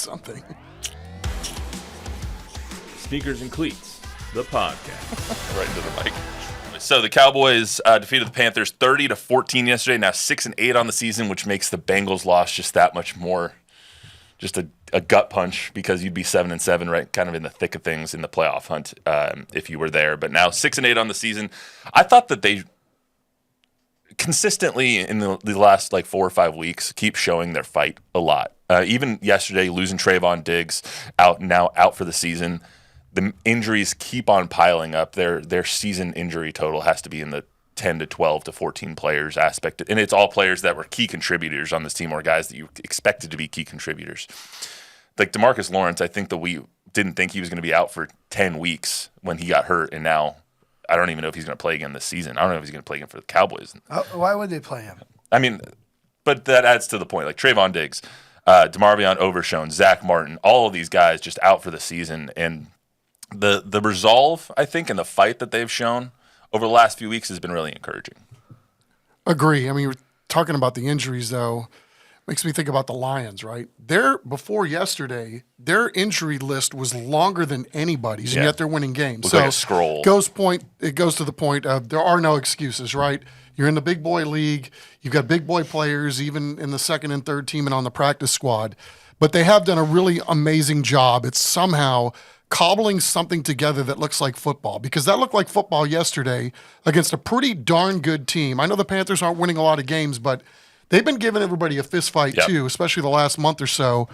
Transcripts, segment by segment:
something. Sneakers and Cleats, the podcast. Right into the mic. So the Cowboys defeated the Panthers 30-14 yesterday. Now 6-8 on the season, which makes the Bengals loss just that much more, just a gut punch, because you'd be 7-7, right, kind of in the thick of things in the playoff hunt if you were there. But now 6-8 on the season. I thought that they consistently in the last 4 or 5 weeks keep showing their fight a lot. Even yesterday, losing Trayvon Diggs out for the season. The injuries keep on piling up. Their season injury total has to be in the 10 to 12 to 14 players aspect. And it's all players that were key contributors on this team, or guys that you expected to be key contributors. Like DeMarcus Lawrence, I think that we didn't think he was going to be out for 10 weeks when he got hurt. And now I don't even know if he's going to play again this season. I don't know if he's going to play again for the Cowboys. Why would they play him? I mean, but that adds to the point. Like Trayvon Diggs, DeMarvion Overshown, Zach Martin, all of these guys just out for the season. And the resolve, I think, and the fight that they've shown over the last few weeks has been really encouraging. Agree. I mean, you're talking about the injuries, though. Makes me think about the Lions, right? Before yesterday, their injury list was longer than anybody's, and yet they're winning games. So like a scroll. It goes to the point of there are no excuses, right? You're in the big boy league. You've got big boy players, even in the second and third team and on the practice squad. But they have done a really amazing job. It's somehow cobbling something together that looks like football, because that looked like football yesterday against a pretty darn good team. I know the Panthers aren't winning a lot of games, but they've been giving everybody a fist fight too, especially the last month or so.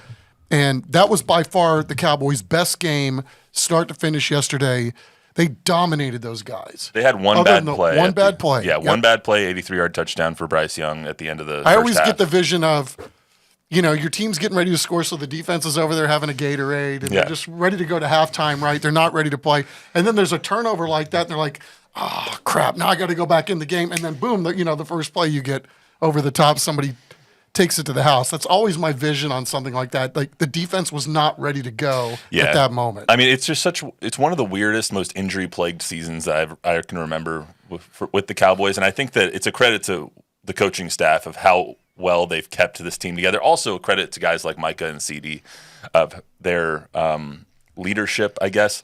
And that was by far the Cowboys' best game, start to finish yesterday. They dominated those guys. They had one bad play. One bad play. Yeah, one bad play, 83-yard touchdown for Bryce Young at the end of the I first always half. get the vision of, your team's getting ready to score, so the defense is over there having a Gatorade, and they're just ready to go to halftime, right? They're not ready to play. And then there's a turnover like that, and they're like, oh, crap, now I got to go back in the game. And then, boom, the first play you get over the top, somebody takes it to the house. That's always my vision on something like that. Like, the defense was not ready to go at that moment. I mean, it's just it's one of the weirdest, most injury-plagued seasons that I can remember with the Cowboys. And I think that it's a credit to the coaching staff of how well they've kept this team together. Also a credit to guys like Micah and CD of their leadership, I guess.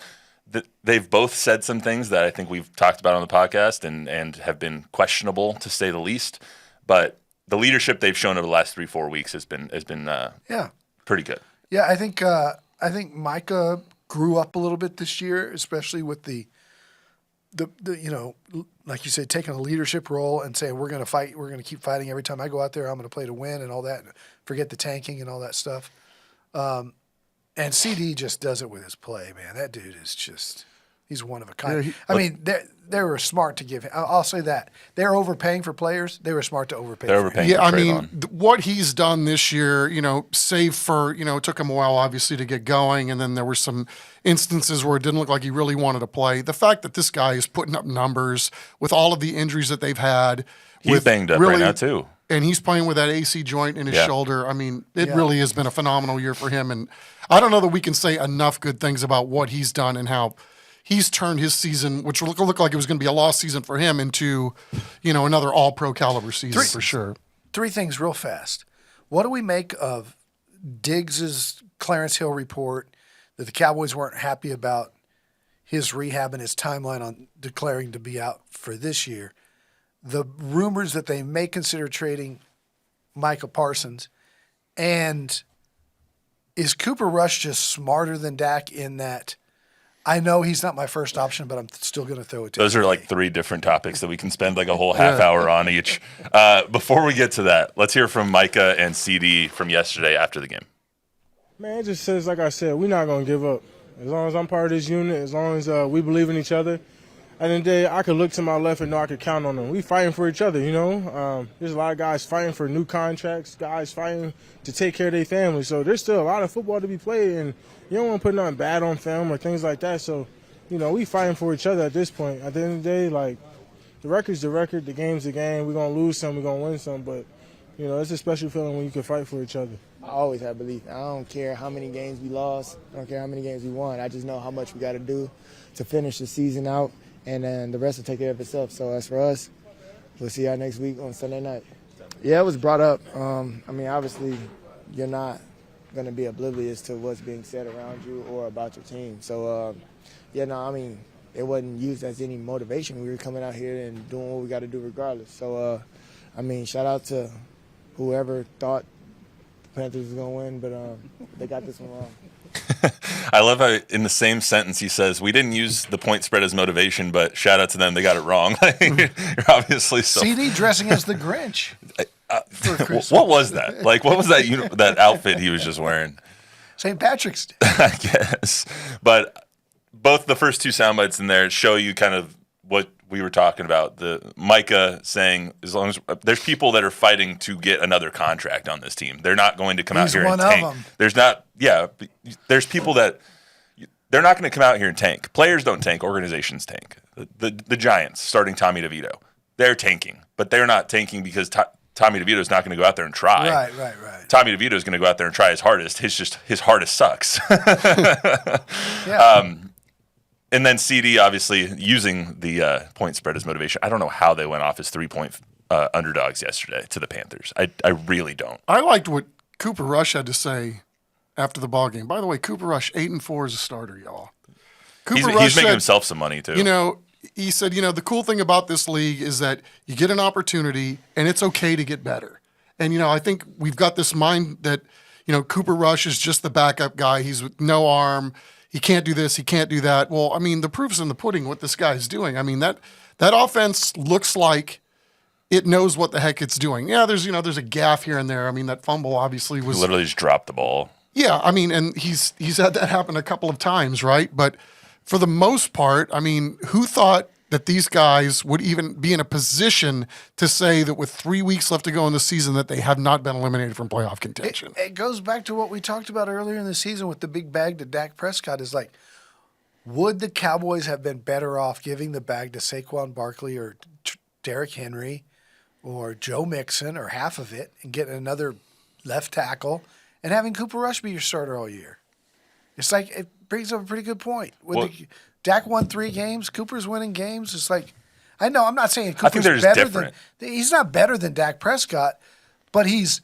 They've both said some things that I think we've talked about on the podcast and have been questionable, to say the least. But the leadership they've shown over the last 3-4 weeks has been pretty good. Yeah, I think Micah grew up a little bit this year, especially with the like you said, taking a leadership role and saying we're going to fight, we're going to keep fighting every time I go out there. I'm going to play to win and all that. Forget the tanking and all that stuff. And CD just does it with his play, man. That dude is just. He's one of a kind. They were smart to give him. I'll say that. They're overpaying for players. They were smart to overpay. They're overpaying. Yeah, for I mean, what he's done this year, save for, it took him a while, obviously, to get going, and then there were some instances where it didn't look like he really wanted to play. The fact that this guy is putting up numbers with all of the injuries that they've had. He's banged up right now, too. And he's playing with that AC joint in his shoulder. I mean, it really has been a phenomenal year for him. And I don't know that we can say enough good things about what he's done and how he's turned his season, which looked like it was going to be a lost season for him, into, another all-pro caliber season for sure. 3 things real fast. What do we make of Diggs's Clarence Hill report that the Cowboys weren't happy about his rehab and his timeline on declaring to be out for this year? The rumors that they may consider trading Micah Parsons, and is Cooper Rush just smarter than Dak in that? I know he's not my first option, but I'm still going to throw it to him. Those are like 3 different topics that we can spend like a whole half hour on each. Before we get to that, let's hear from Micah and CD from yesterday after the game. Man, it just says, like I said, we're not going to give up. As long as I'm part of this unit, as long as we believe in each other, at the end of the day, I could look to my left and know I could count on them. We fighting for each other, There's a lot of guys fighting for new contracts, guys fighting to take care of their family. So there's still a lot of football to be played, and you don't want to put nothing bad on film or things like that. So, we fighting for each other at this point. At the end of the day, like, the record's the record, the game's the game. We're going to lose some, we're going to win some, but, it's a special feeling when you can fight for each other. I always have belief. I don't care how many games we lost. I don't care how many games we won. I just know how much we got to do to finish the season out, and then the rest will take care of itself. So as for us, we'll see y'all next week on Sunday night. Yeah, it was brought up. Obviously, you're not going to be oblivious to what's being said around you or about your team. So, it wasn't used as any motivation. We were coming out here and doing what we got to do regardless. So, shout out to whoever thought the Panthers was going to win, but they got this one wrong. I love how in the same sentence he says, we didn't use the point spread as motivation, but shout out to them. They got it wrong. You're obviously so. CD dressing as the Grinch. For Christmas. What was that? Like, what was that that outfit he was just wearing? St. Patrick's Day. I guess. But both the first two sound bites in there show you kind of what we were talking about. The Micah saying, as long as there's people that are fighting to get another contract on this team, they're not going to come out here and tank. One of them. There's people that they're not going to come out here and tank. Players don't tank. Organizations tank. The Giants, starting Tommy DeVito, they're tanking, but they're not tanking because Tommy DeVito is not going to go out there and try. Right. Tommy DeVito is going to go out there and try his hardest. His hardest sucks. Yeah. And then CD obviously using the point spread as motivation. I don't know how they went off as 3-point underdogs yesterday to the Panthers. I really don't. I liked what Cooper Rush had to say after the ball game. By the way, Cooper Rush 8-4 as a starter, y'all. He's making himself some money too. He said, the cool thing about this league is that you get an opportunity and it's okay to get better. And, I think we've got this mind that, Cooper Rush is just the backup guy. He's with no arm. He can't do this. He can't do that. Well, the proof's in the pudding what this guy's doing. That offense looks like it knows what the heck it's doing. Yeah, there's a gaff here and there. That fumble obviously was. He literally just dropped the ball. Yeah, and he's had that happen a couple of times, right? But for the most part, who thought that these guys would even be in a position to say that with 3 weeks left to go in the season that they have not been eliminated from playoff contention? It goes back to what we talked about earlier in the season with the big bag to Dak Prescott is like, would the Cowboys have been better off giving the bag to Saquon Barkley or Derrick Henry or Joe Mixon or half of it and getting another left tackle and having Cooper Rush be your starter all year? It's like it brings up a pretty good point. Dak won 3 games. Cooper's winning games. It's like, I know I'm not saying Cooper's better than he's not better than Dak Prescott, but he's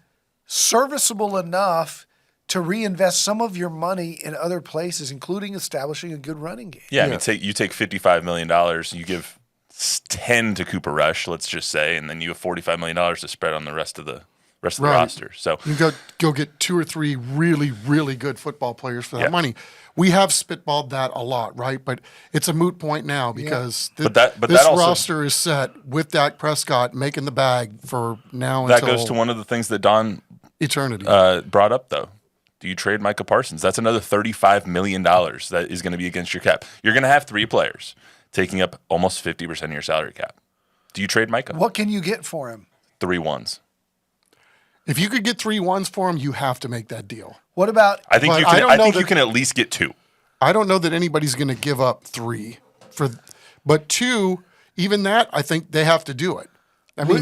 serviceable enough to reinvest some of your money in other places, including establishing a good running game. Yeah, you take $55 million, you give 10 to Cooper Rush, let's just say, and then you have $45 million to spread on the rest of the roster. So you go get 2 or 3 really, really good football players for that money. We have spitballed that a lot, right? But it's a moot point now because this roster is set with Dak Prescott making the bag for now that until goes to one of the things that Don eternity brought up, though. Do you trade Micah Parsons? That's another $35 million that is going to be against your cap. You're going to have 3 players taking up almost 50% of your salary cap. Do you trade Micah? What can you get for him? 3 ones. If you could get 3 ones for him, you have to make that deal. What about? I think you can at least get 2. I don't know that anybody's going to give up 3 but 2. Even that, I think they have to do it.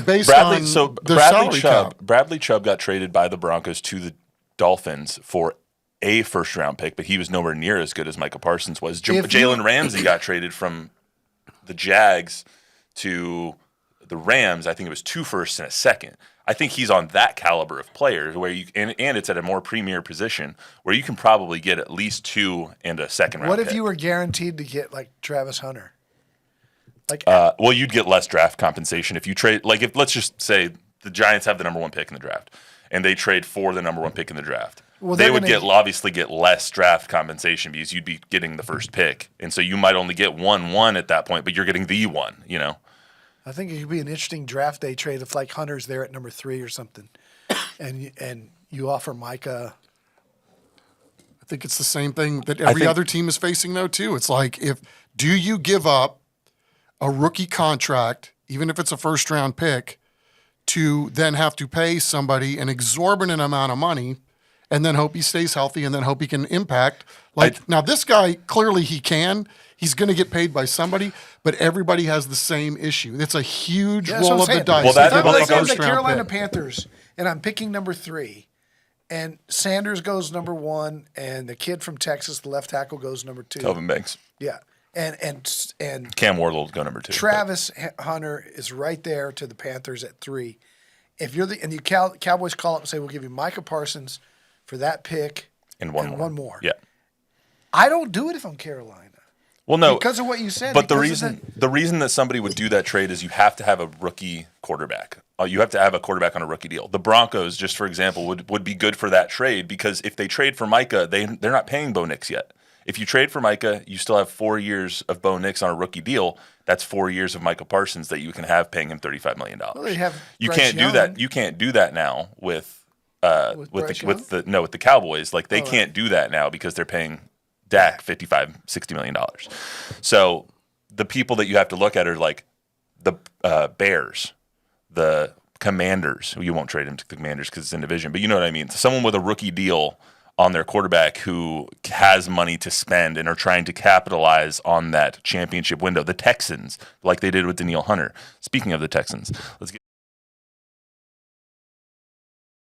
Based on their salary cap. Bradley Chubb got traded by the Broncos to the Dolphins for a first-round pick, but he was nowhere near as good as Micah Parsons was. Jalen Ramsey got traded from the Jags to the Rams. I think it was 2 firsts and a second. I think he's on that caliber of players where and it's at a more premier position where you can probably get at least 2 and a second round. What if pick. you were guaranteed to get like Travis Hunter? Well, you'd get less draft compensation if you trade. If let's just say the Giants have the number 1 pick in the draft, and they trade for the number 1 pick in the draft. Well, they would obviously get less draft compensation because you'd be getting the first pick, and so you might only get 1 at that point, but you're getting the 1. I think it could be an interesting draft day trade if Hunter's there at number 3 or something, and you offer Micah. I think it's the same thing that every other team is facing though too. It's like do you give up a rookie contract, even if it's a first-round pick, to then have to pay somebody an exorbitant amount of money and then hope he stays healthy and then hope he can impact? Now this guy, clearly he can. He's going to get paid by somebody, but everybody has the same issue. It's a huge roll of the dice. Well, if I'm the Carolina Panthers and I'm picking number 3, and Sanders goes number 1, and the kid from Texas, the left tackle, goes number 2. Kelvin Banks. Yeah. And Cam Wardle go number 2. Travis Hunter is right there to the Panthers at 3. If you're the Cowboys call up and say we'll give you Micah Parsons for that pick And one and more. one more. Yeah. I don't do it if I'm Carolina. Well, no, Because of what you said. But the because of reason that somebody would do that trade is you have to have a rookie quarterback. You have to have a quarterback on a rookie deal. The Broncos, just for example, would be good for that trade because if they trade for Micah, they're not paying Bo Nix yet. If you trade for Micah, you still have 4 years of Bo Nix on a rookie deal. That's 4 years of Micah Parsons that you can have paying him $35 million. Well, they have You Bryce can't do Young. that. You can't do that now with Bryce Young? the Cowboys. Like they can't do that now because they're paying Dak $55-60 million. So the people that you have to look at are like the Bears, the Commanders. You won't trade him to the Commanders because it's in division, but you know what I mean. Someone with a rookie deal on their quarterback who has money to spend and are trying to capitalize on that championship window. The Texans, like they did with Danielle Hunter. Speaking of the Texans, let's get